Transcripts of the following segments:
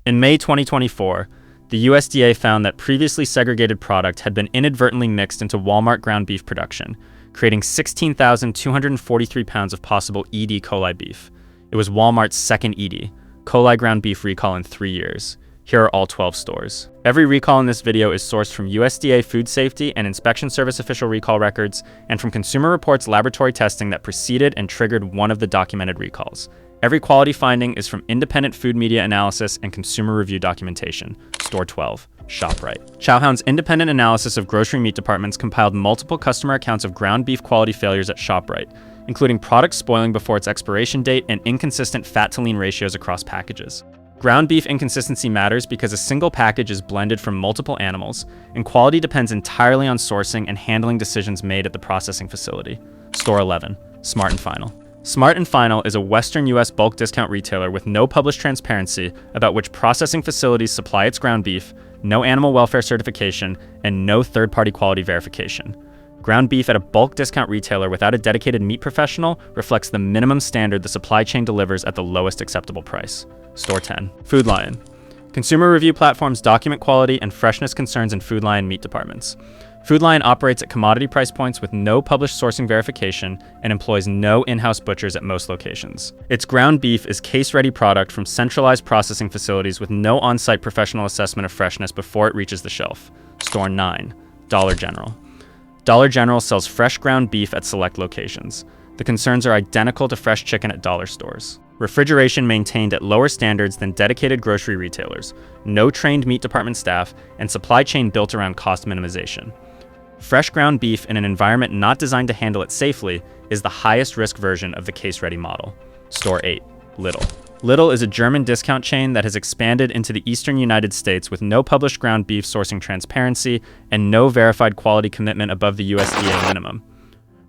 In May 2024, the USDA found that previously segregated product had been inadvertently mixed into Walmart ground beef production, creating 16,243 pounds of possible E. coli beef. It was Walmart's second E. coli ground beef recall in 3 years. Here are all 12 stores. Every recall in this video is sourced from USDA Food Safety and Inspection Service official recall records and from Consumer Reports laboratory testing that preceded and triggered one of the documented recalls. Every quality finding is from independent food media analysis and consumer review documentation. Store 12, ShopRite. Chowhound's independent analysis of grocery meat departments compiled multiple customer accounts of ground beef quality failures at ShopRite, including products spoiling before its expiration date and inconsistent fat-to-lean ratios across packages. Ground beef inconsistency matters because a single package is blended from multiple animals, and quality depends entirely on sourcing and handling decisions made at the processing facility. Store 11, Smart & Final. Smart & Final is a Western U.S. bulk discount retailer with no published transparency about which processing facilities supply its ground beef, no animal welfare certification, and no third-party quality verification. Ground beef at a bulk discount retailer without a dedicated meat professional reflects the minimum standard the supply chain delivers at the lowest acceptable price. Store 10, Food Lion. Consumer review platforms document quality and freshness concerns in Food Lion meat departments. Food Lion operates at commodity price points with no published sourcing verification and employs no in-house butchers at most locations. Its ground beef is case-ready product from centralized processing facilities with no on-site professional assessment of freshness before it reaches the shelf. Store 9, Dollar General. Dollar General sells fresh ground beef at select locations. The concerns are identical to fresh chicken at dollar stores. Refrigeration maintained at lower standards than dedicated grocery retailers, no trained meat department staff, and supply chain built around cost minimization. Fresh ground beef in an environment not designed to handle it safely is the highest risk version of the case-ready model. Store 8, Lidl. Lidl is a German discount chain that has expanded into the eastern United States with no published ground beef sourcing transparency and no verified quality commitment above the USDA minimum.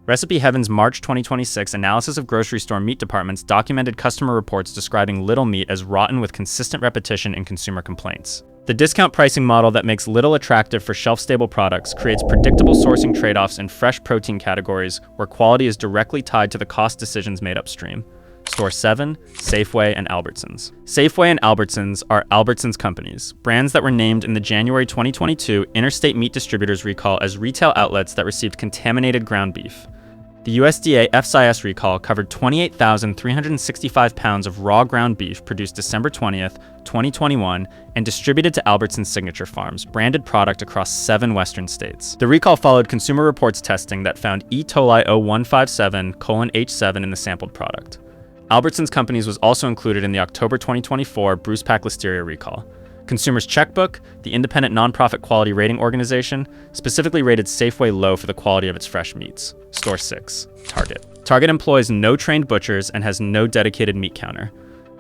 Recipe Heaven's March 2026 analysis of grocery store meat departments documented customer reports describing Lidl meat as rotten with consistent repetition in consumer complaints. The discount pricing model that makes Lidl attractive for shelf-stable products creates predictable sourcing trade-offs in fresh protein categories where quality is directly tied to the cost decisions made upstream. Store 7, Safeway and Albertsons. Safeway and Albertsons are Albertsons companies, brands that were named in the January 2022 Interstate Meat Distributors recall as retail outlets that received contaminated ground beef. The USDA FSIS recall covered 28,365 pounds of raw ground beef produced December 20th, 2021, and distributed to Albertsons Signature Farms, branded product across 7 western states. The recall followed Consumer Reports testing that found E. coli 0157:H7 in the sampled product. Albertsons Companies was also included in the October 2024 Bruce Pack Listeria recall. Consumers Checkbook, the independent nonprofit quality rating organization, specifically rated Safeway low for the quality of its fresh meats. Store 6, Target. Target employs no trained butchers and has no dedicated meat counter.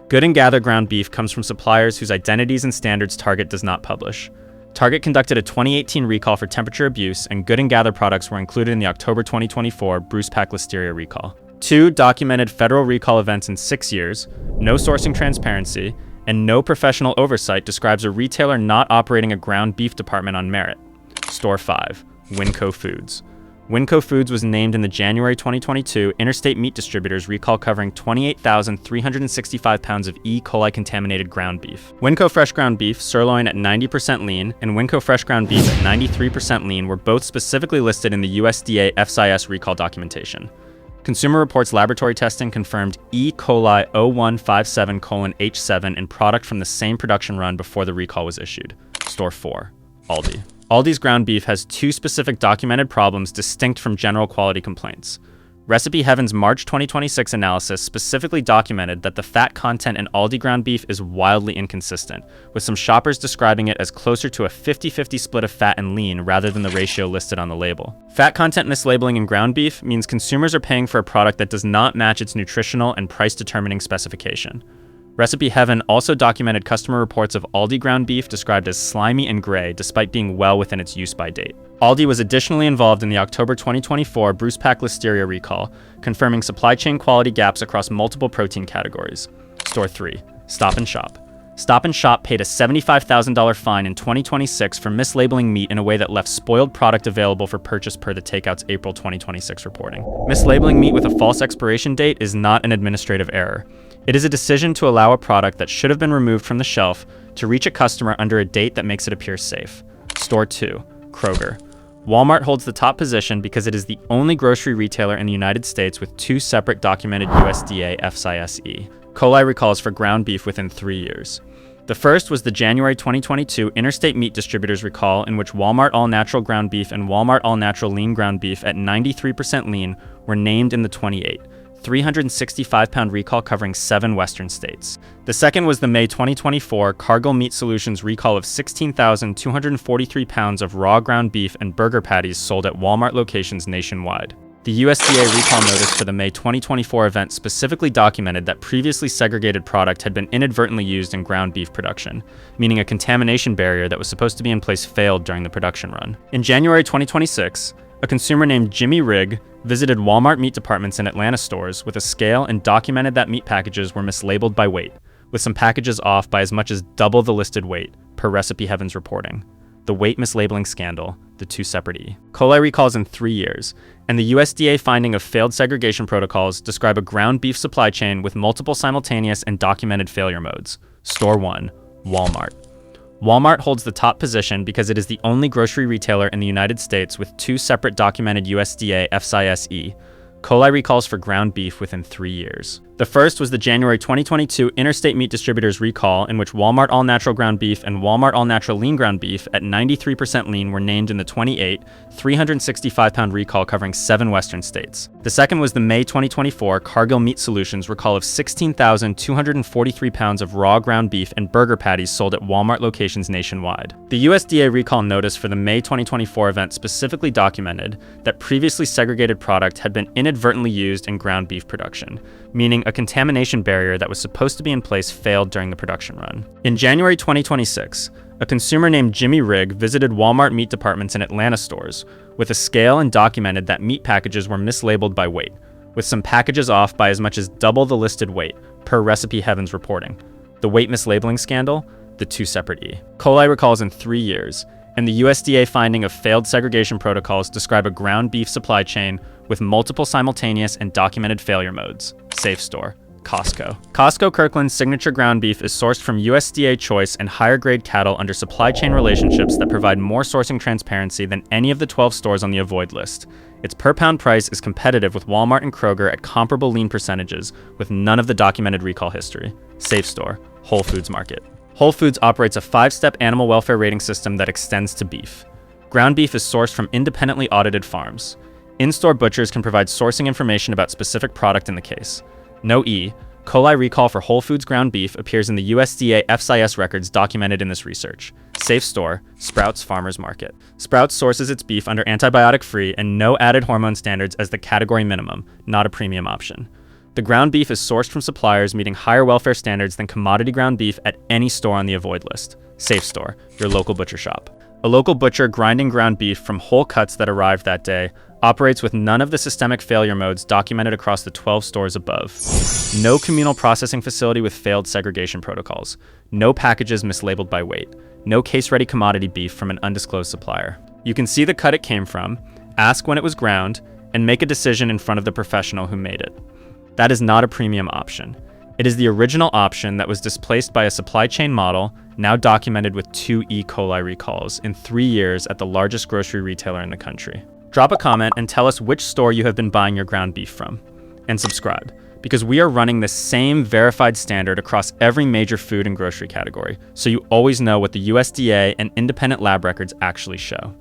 Good and Gather ground beef comes from suppliers whose identities and standards Target does not publish. Target conducted a 2018 recall for temperature abuse, and Good and Gather products were included in the October 2024 Bruce Pack Listeria recall. 2 documented federal recall events in 6 years, no sourcing transparency, and no professional oversight describes a retailer not operating a ground beef department on merit. Store 5, WinCo Foods. WinCo Foods was named in the January 2022 Interstate Meat Distributors recall covering 28,365 pounds of E. coli contaminated ground beef. WinCo Fresh Ground Beef, sirloin at 90% lean, and WinCo Fresh Ground Beef at 93% lean were both specifically listed in the USDA FSIS recall documentation. Consumer Reports laboratory testing confirmed E. coli 0157:H7 in product from the same production run before the recall was issued. Store 4, Aldi. Aldi's ground beef has 2 specific documented problems distinct from general quality complaints. Recipe Heaven's March 2026 analysis specifically documented that the fat content in Aldi ground beef is wildly inconsistent, with some shoppers describing it as closer to a 50-50 split of fat and lean rather than the ratio listed on the label. Fat content mislabeling in ground beef means consumers are paying for a product that does not match its nutritional and price-determining specification. Recipe Heaven also documented customer reports of Aldi ground beef described as slimy and gray despite being well within its use-by date. Aldi was additionally involved in the October 2024 Bruce Pack Listeria recall, confirming supply chain quality gaps across multiple protein categories. Store 3, Stop & Shop. Stop & Shop paid a $75,000 fine in 2026 for mislabeling meat in a way that left spoiled product available for purchase per the Takeout's April 2026 reporting. Mislabeling meat with a false expiration date is not an administrative error. It is a decision to allow a product that should have been removed from the shelf to reach a customer under a date that makes it appear safe. Store 2, Kroger. Walmart holds the top position because it is the only grocery retailer in the United States with 2 separate documented USDA FSIS E. coli recalls for ground beef within 3 years. The first was the January 2022 Interstate Meat Distributors recall, in which Walmart all-natural ground beef and Walmart all-natural lean ground beef at 93% lean were named in the 28, 365-pound recall covering 7 western states. The second was the May 2024 Cargill Meat Solutions recall of 16,243 pounds of raw ground beef and burger patties sold at Walmart locations nationwide. The USDA recall notice for the May 2024 event specifically documented that previously segregated product had been inadvertently used in ground beef production, meaning a contamination barrier that was supposed to be in place failed during the production run. In January 2026, a consumer named Jimmy Rigg visited Walmart meat departments in Atlanta stores with a scale and documented that meat packages were mislabeled by weight, with some packages off by as much as double the listed weight, per Recipe Heaven's reporting. The weight mislabeling scandal, the 2 separate E. coli recalls in 3 years, and the USDA finding of failed segregation protocols describe a ground beef supply chain with multiple simultaneous and documented failure modes. Store 1, Walmart. Walmart holds the top position because it is the only grocery retailer in the United States with 2 separate documented USDA FSIS E. coli recalls for ground beef within 3 years. The first was the January 2022 Interstate Meat Distributors recall, in which Walmart all-natural ground beef and Walmart all-natural lean ground beef at 93% lean were named in the 28, 365-pound recall covering 7 western states. The second was the May 2024 Cargill Meat Solutions recall of 16,243 pounds of raw ground beef and burger patties sold at Walmart locations nationwide. The USDA recall notice for the May 2024 event specifically documented that previously segregated product had been inadvertently used in ground beef production, meaning a contamination barrier that was supposed to be in place failed during the production run. In January 2026, a consumer named Jimmy Rigg visited Walmart meat departments in Atlanta stores with a scale and documented that meat packages were mislabeled by weight, with some packages off by as much as double the listed weight, per Recipe Heaven's reporting. The weight mislabeling scandal, the 2 separate E. coli recalls in 3 years, and the USDA finding of failed segregation protocols describe a ground beef supply chain with multiple simultaneous and documented failure modes. Safe Store, Costco. Costco Kirkland's signature ground beef is sourced from USDA choice and higher grade cattle under supply chain relationships that provide more sourcing transparency than any of the 12 stores on the avoid list. Its per pound price is competitive with Walmart and Kroger at comparable lean percentages, with none of the documented recall history. Safe Store, Whole Foods Market. Whole Foods operates a 5-step animal welfare rating system that extends to beef. Ground beef is sourced from independently audited farms. In-store butchers can provide sourcing information about specific product in the case. No E. coli recall for Whole Foods ground beef appears in the USDA FSIS records documented in this research. Safe Store, Sprouts Farmers Market. Sprouts sources its beef under antibiotic-free and no added hormone standards as the category minimum, not a premium option. The ground beef is sourced from suppliers meeting higher welfare standards than commodity ground beef at any store on the avoid list. Safe Store, your local butcher shop. A local butcher grinding ground beef from whole cuts that arrived that day operates with none of the systemic failure modes documented across the 12 stores above. No communal processing facility with failed segregation protocols. No packages mislabeled by weight. No case-ready commodity beef from an undisclosed supplier. You can see the cut it came from, ask when it was ground, and make a decision in front of the professional who made it. That is not a premium option. It is the original option that was displaced by a supply chain model now documented with 2 E. coli recalls in 3 years at the largest grocery retailer in the country. Drop a comment and tell us which store you have been buying your ground beef from. And subscribe, because we are running the same verified standard across every major food and grocery category, so you always know what the USDA and independent lab records actually show.